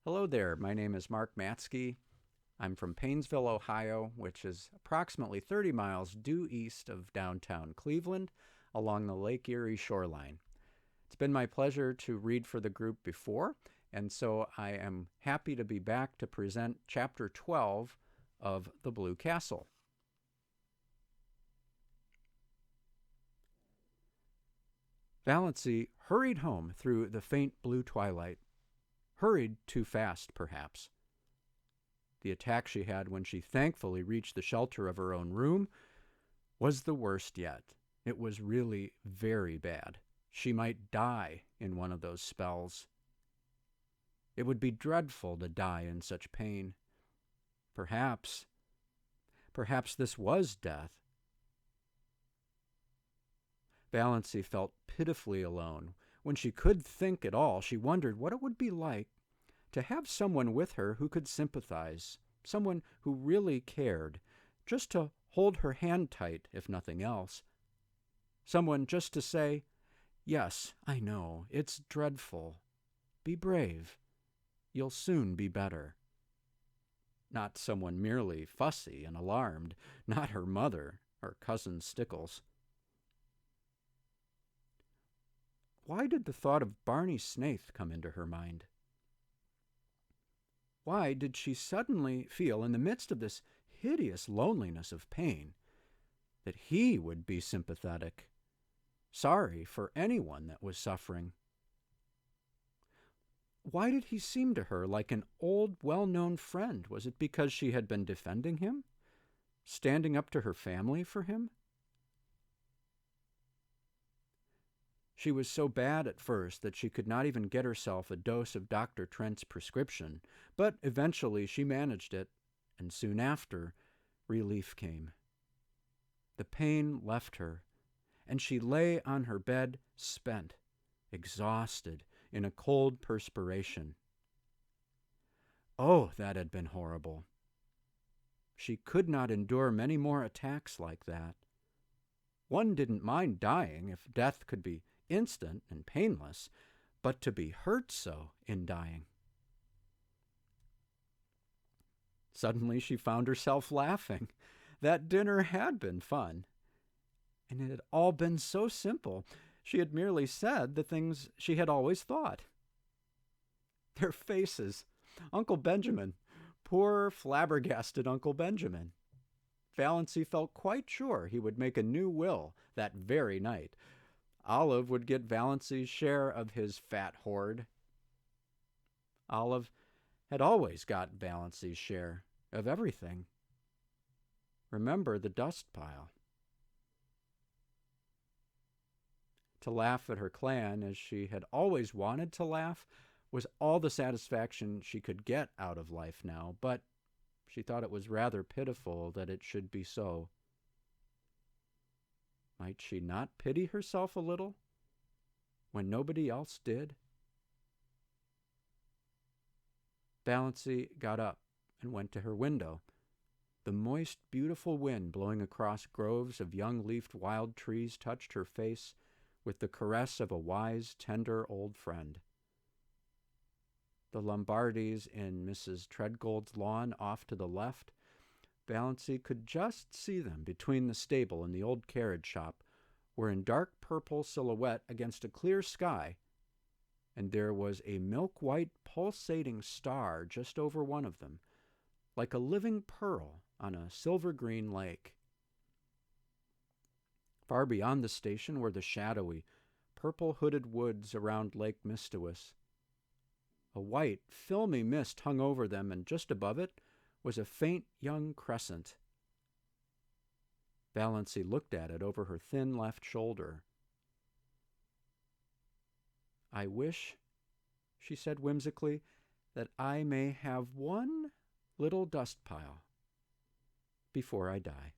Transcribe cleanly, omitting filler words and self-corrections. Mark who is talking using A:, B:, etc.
A: Hello there, my name is Mark Matsky. I'm from Paynesville, Ohio, which is approximately 30 miles due east of downtown Cleveland along the Lake Erie shoreline. It's been my pleasure to read for the group before, and so I am happy to be back to present Chapter 12 of The Blue Castle. Valancy hurried home through the faint blue twilight. Hurried too fast, perhaps. The attack she had when she thankfully reached the shelter of her own room was the worst yet. It was really very bad. She might die in one of those spells. It would be dreadful to die in such pain. Perhaps this was death. Valancy felt pitifully alone. When she could think at all, she wondered what it would be like to have someone with her who could sympathize, someone who really cared, just to hold her hand tight, if nothing else. Someone just to say, "Yes, I know, it's dreadful. Be brave. You'll soon be better." Not someone merely fussy and alarmed, not her mother or Cousin Stickles. Why did the thought of Barney Snaith come into her mind? Why did she suddenly feel, in the midst of this hideous loneliness of pain, that he would be sympathetic, sorry for anyone that was suffering? Why did he seem to her like an old, well-known friend? Was it because she had been defending him, standing up to her family for him? She was so bad at first that she could not even get herself a dose of Dr. Trent's prescription, but eventually she managed it, and soon after, relief came. The pain left her, and she lay on her bed, spent, exhausted, in a cold perspiration. Oh, that had been horrible. She could not endure many more attacks like that. One didn't mind dying if death could be instant and painless, but to be hurt so in dying. Suddenly she found herself laughing. That dinner had been fun. And it had all been so simple. She had merely said the things she had always thought. Their faces. Uncle Benjamin. Poor flabbergasted Uncle Benjamin. Valancy felt quite sure he would make a new will that very night. Olive would get Valancy's share of his fat hoard. Olive had always got Valancy's share of everything. Remember the dust pile. To laugh at her clan, as she had always wanted to laugh, was all the satisfaction she could get out of life now, but she thought it was rather pitiful that it should be so. Might she not pity herself a little when nobody else did? Valancy got up and went to her window. The moist, beautiful wind blowing across groves of young-leafed wild trees touched her face with the caress of a wise, tender old friend. The Lombardis in Mrs. Treadgold's lawn off to the left, Valancy could just see them between the stable and the old carriage shop, were in dark purple silhouette against a clear sky, and there was a milk-white pulsating star just over one of them, like a living pearl on a silver-green lake. Far beyond the station were the shadowy, purple-hooded woods around Lake Mistawis. A white, filmy mist hung over them, and just above it was a faint young crescent. Valancy looked at it over her thin left shoulder. "I wish," she said whimsically, "that I may have one little dust pile before I die."